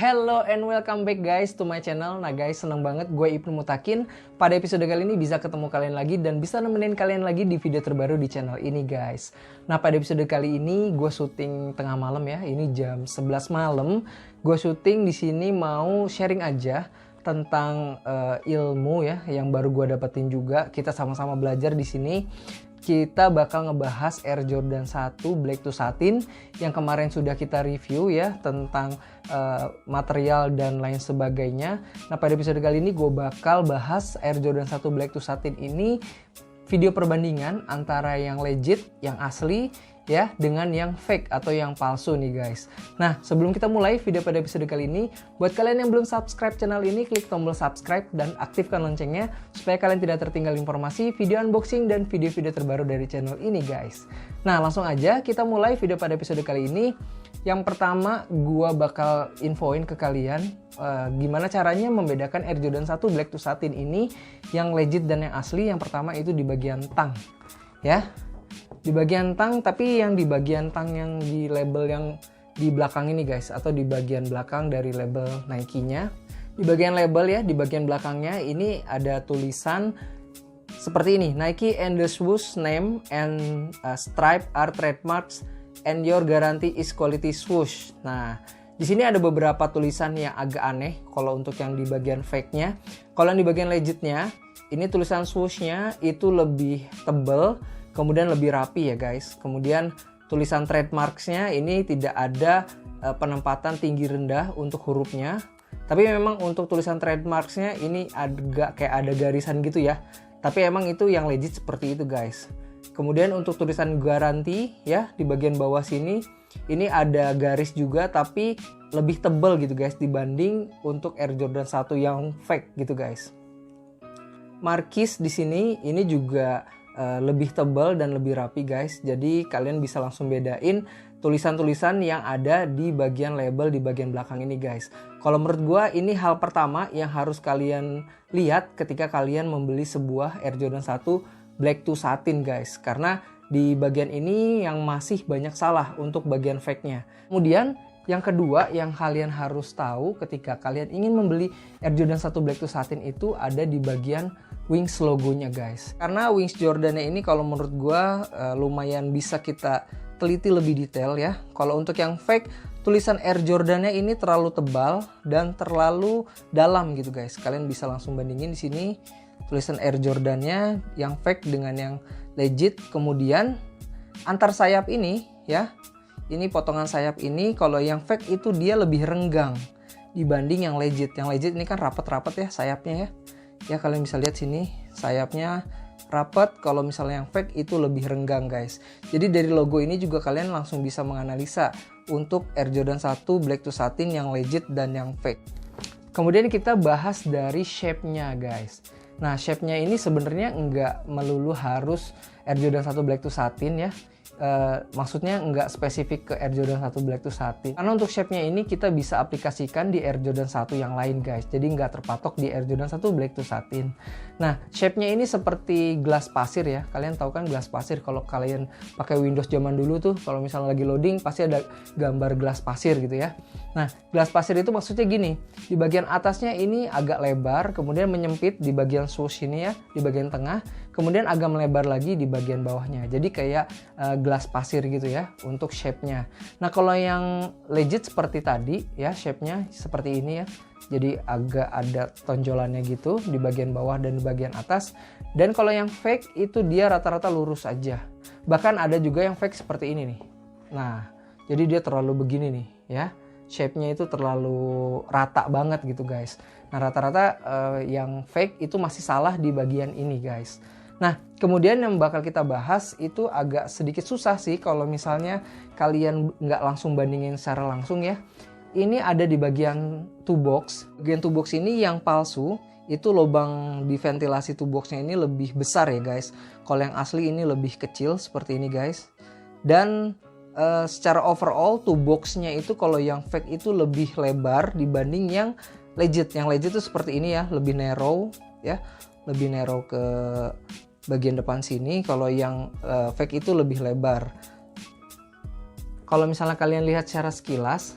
Hello and welcome back guys to my channel. Nah guys, seneng banget gue Ibnu Mutakin. Pada episode kali ini bisa ketemu kalian lagi dan bisa nemenin kalian lagi di video terbaru di channel ini guys. Nah pada episode kali ini gue syuting tengah malam ya. Ini jam 11 malam. Gue syuting di sini mau sharing aja tentang ilmu ya yang baru gue dapetin juga. Kita sama-sama belajar di sini. Kita bakal ngebahas Air Jordan 1 Black to Satin yang kemarin sudah kita review ya tentang material dan lain sebagainya. Nah pada episode kali ini gue bakal bahas Air Jordan 1 Black to Satin ini video perbandingan antara yang legit, yang asli ya dengan yang fake atau yang palsu nih guys. Nah sebelum kita mulai video pada episode kali ini, buat kalian yang belum subscribe channel ini, klik tombol subscribe dan aktifkan loncengnya supaya kalian tidak tertinggal informasi, video unboxing dan video-video terbaru dari channel ini guys. Nah langsung aja kita mulai video pada episode kali ini. Yang pertama gua bakal infoin ke kalian gimana caranya membedakan Air Jordan 1 Black to Satin ini yang legit dan yang asli. Yang pertama itu di bagian tang ya. Di bagian tang, tapi yang di bagian tang yang di label yang di belakang ini guys, atau di bagian belakang dari label Nike-nya. Di bagian label ya, di bagian belakangnya ini ada tulisan seperti ini, Nike and the swoosh name and stripe are trademarks and your guarantee is quality swoosh. Nah, di sini ada beberapa tulisan yang agak aneh kalau untuk yang di bagian fake-nya. Kalau yang di bagian legit-nya, ini tulisan swoosh-nya itu lebih tebal, kemudian lebih rapi ya guys. Kemudian tulisan trademarks-nya ini tidak ada penempatan tinggi rendah untuk hurufnya. Tapi memang untuk tulisan trademarks-nya ini agak kayak ada garisan gitu ya. Tapi emang itu yang legit seperti itu guys. Kemudian untuk tulisan garansi ya di bagian bawah sini ini ada garis juga tapi lebih tebal gitu guys dibanding untuk Air Jordan 1 yang fake gitu guys. Markis di sini ini juga lebih tebal dan lebih rapi guys. Jadi kalian bisa langsung bedain tulisan-tulisan yang ada di bagian label di bagian belakang ini guys. Kalau menurut gua ini hal pertama yang harus kalian lihat ketika kalian membeli sebuah Air Jordan 1 Black to Satin guys. Karena di bagian ini yang masih banyak salah untuk bagian fake-nya. Kemudian yang kedua yang kalian harus tahu ketika kalian ingin membeli Air Jordan 1 Black to Satin itu ada di bagian wings logonya guys. Karena wings Jordannya ini kalau menurut gua lumayan bisa kita teliti lebih detail ya. Kalau untuk yang fake, tulisan Air Jordannya ini terlalu tebal dan terlalu dalam gitu guys. Kalian bisa langsung bandingin di sini tulisan Air Jordannya yang fake dengan yang legit. Kemudian antar sayap ini ya. Ini potongan sayap ini kalau yang fake itu dia lebih renggang dibanding yang legit. Yang legit ini kan rapat-rapat ya sayapnya ya. Ya kalian bisa lihat sini sayapnya rapat, kalau misalnya yang fake itu lebih renggang guys. Jadi dari logo ini juga kalian langsung bisa menganalisa untuk Air Jordan 1 Black to Satin yang legit dan yang fake. Kemudian kita bahas dari shape-nya guys. Nah shape-nya ini sebenarnya nggak melulu harus Air Jordan 1 Black to Satin ya. Maksudnya nggak spesifik ke Air Jordan 1 Black to Satin. Karena untuk shape-nya ini kita bisa aplikasikan di Air Jordan 1 yang lain guys. Jadi nggak terpatok di Air Jordan 1 Black to Satin. Nah, shape-nya ini seperti gelas pasir ya. Kalian tahu kan gelas pasir kalau kalian pakai Windows zaman dulu tuh, kalau misalnya lagi loading pasti ada gambar gelas pasir gitu ya. Nah, gelas pasir itu maksudnya gini. Di bagian atasnya ini agak lebar, kemudian menyempit di bagian swoosh ini ya, di bagian tengah. Kemudian agak melebar lagi di bagian bawahnya. Jadi kayak gelas pasir gitu ya untuk shape-nya. Nah kalau yang legit seperti tadi ya shape-nya seperti ini ya. Jadi agak ada tonjolannya gitu di bagian bawah dan di bagian atas. Dan kalau yang fake itu dia rata-rata lurus aja. Bahkan ada juga yang fake seperti ini nih. Nah jadi dia terlalu begini nih ya. Shape-nya itu terlalu rata banget gitu guys. Nah rata-rata yang fake itu masih salah di bagian ini guys. Nah, kemudian yang bakal kita bahas itu agak sedikit susah sih kalau misalnya kalian nggak langsung bandingin secara langsung ya. Ini ada di bagian toe box. Bagian toe box ini yang palsu, itu lubang di ventilasi toe boxnya ini lebih besar ya guys. Kalau yang asli ini lebih kecil seperti ini guys. Dan secara overall toe boxnya itu kalau yang fake itu lebih lebar dibanding yang legit. Yang legit itu seperti ini ya, lebih narrow ya. Lebih narrow ke bagian depan sini. Kalau yang fake itu lebih lebar. Kalau misalnya kalian lihat secara sekilas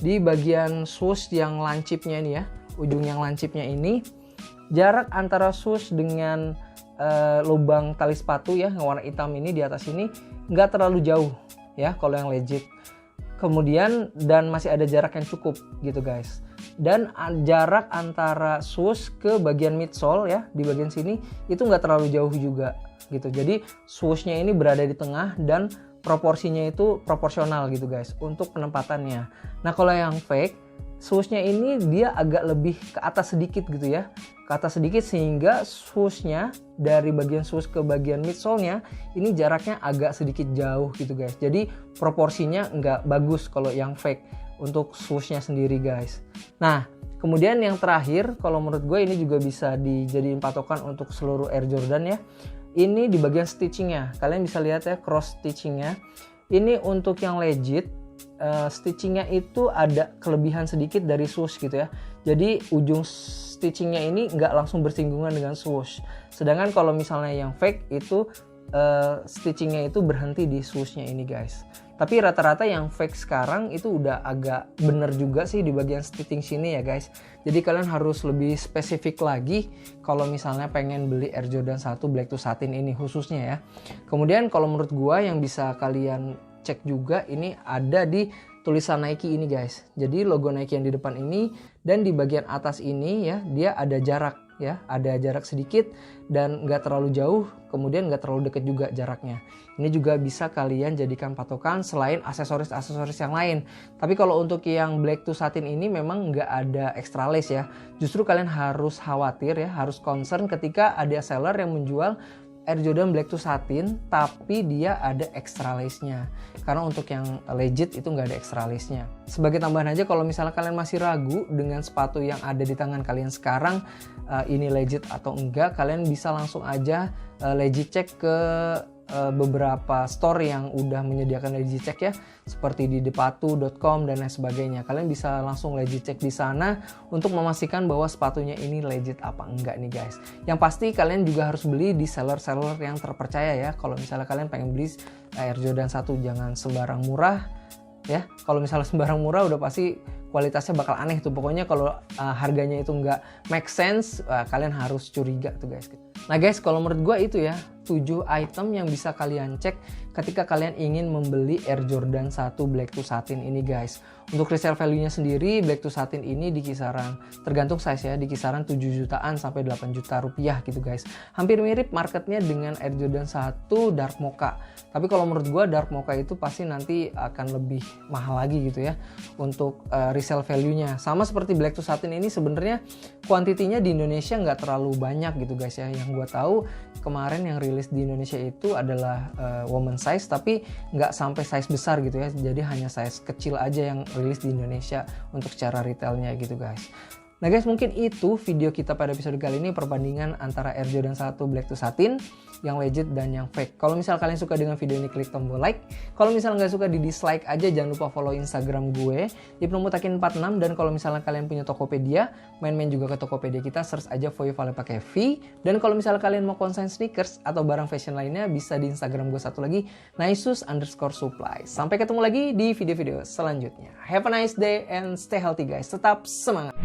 di bagian swoosh yang lancipnya ini ya, ujung yang lancipnya ini, jarak antara swoosh dengan lubang tali sepatu ya yang warna hitam ini di atas ini nggak terlalu jauh ya kalau yang legit. Kemudian dan masih ada jarak yang cukup gitu guys. Dan jarak antara swoosh ke bagian midsole ya di bagian sini itu nggak terlalu jauh juga gitu. Jadi swooshnya ini berada di tengah dan proporsinya itu proporsional gitu guys untuk penempatannya. Nah kalau yang fake, swooshnya ini dia agak lebih ke atas sedikit gitu ya, ke atas sedikit sehingga swooshnya dari bagian swoosh ke bagian midsole-nya ini jaraknya agak sedikit jauh gitu guys. Jadi proporsinya nggak bagus kalau yang fake untuk swooshnya sendiri guys. Nah kemudian yang terakhir kalau menurut gue ini juga bisa dijadiin patokan untuk seluruh Air Jordan ya. Ini di bagian stitchingnya, kalian bisa lihat ya cross stitchingnya. Ini untuk yang legit. Stitchingnya itu ada kelebihan sedikit dari swoosh gitu ya. Jadi ujung stitchingnya ini nggak langsung bersinggungan dengan swoosh. Sedangkan kalau misalnya yang fake itu stitchingnya itu berhenti di swooshnya ini guys. Tapi rata-rata yang fake sekarang itu udah agak bener juga sih di bagian stitching sini ya guys. Jadi kalian harus lebih spesifik lagi kalau misalnya pengen beli Air Jordan 1 Black to Satin ini khususnya ya. Kemudian kalau menurut gua yang bisa kalian cek juga ini ada di tulisan Nike ini guys. Jadi logo Nike yang di depan ini dan di bagian atas ini ya dia ada jarak ya, ada jarak sedikit dan nggak terlalu jauh, kemudian nggak terlalu deket juga jaraknya. Ini juga bisa kalian jadikan patokan selain aksesoris-aksesoris yang lain. Tapi kalau untuk yang Black to Satin ini memang nggak ada extra lace ya. Justru kalian harus khawatir ya, harus concern ketika ada seller yang menjual Air Jordan Black to Satin tapi dia ada extra lace-nya. Karena untuk yang legit itu nggak ada extra lace-nya. Sebagai tambahan aja kalau misalnya kalian masih ragu dengan sepatu yang ada di tangan kalian sekarang ini legit atau enggak, kalian bisa langsung aja legit check ke beberapa store yang udah menyediakan legit check ya, seperti di depatu.com dan lain sebagainya. Kalian bisa langsung legit check di sana untuk memastikan bahwa sepatunya ini legit apa enggak nih guys. Yang pasti kalian juga harus beli di seller-seller yang terpercaya ya. Kalau misalnya kalian pengen beli Air Jordan 1 jangan sembarang murah ya. Kalau misalnya sembarang murah udah pasti kualitasnya bakal aneh tuh. Pokoknya kalau harganya itu nggak make sense, kalian harus curiga tuh guys. Nah guys, kalau menurut gue itu ya 7 item yang bisa kalian cek ketika kalian ingin membeli Air Jordan 1 Black to Satin ini guys. Untuk resale value-nya sendiri Black to Satin ini di kisaran, tergantung size ya, di kisaran 7 jutaan sampai 8 juta rupiah gitu guys. Hampir mirip marketnya dengan Air Jordan 1 Dark Mocha. Tapi kalau menurut gue Dark Mocha itu pasti nanti akan lebih mahal lagi gitu ya untuk resale value-nya. Sama seperti Black to Satin ini sebenarnya kuantitinya di Indonesia nggak terlalu banyak gitu guys ya. Yang gue tahu kemarin yang rilis di Indonesia itu adalah woman size tapi nggak sampai size besar gitu ya. Jadi hanya size kecil aja yang rilis di Indonesia untuk secara retailnya gitu guys. Nah guys, mungkin itu video kita pada episode kali ini, perbandingan antara Air Jordan 1 Black to Satin yang legit dan yang fake. Kalau misal kalian suka dengan video ini, klik tombol like. Kalau misal nggak suka, di dislike aja. Jangan lupa follow Instagram gue @ipnumutakin46. Dan kalau misalnya kalian punya Tokopedia, main-main juga ke Tokopedia kita, search aja Voyo Vale pakai V. Dan kalau misalnya kalian mau konsen sneakers atau barang fashion lainnya, bisa di Instagram gue satu lagi, Naisus_supply. Sampai ketemu lagi di video-video selanjutnya. Have a nice day and stay healthy guys. Tetap semangat.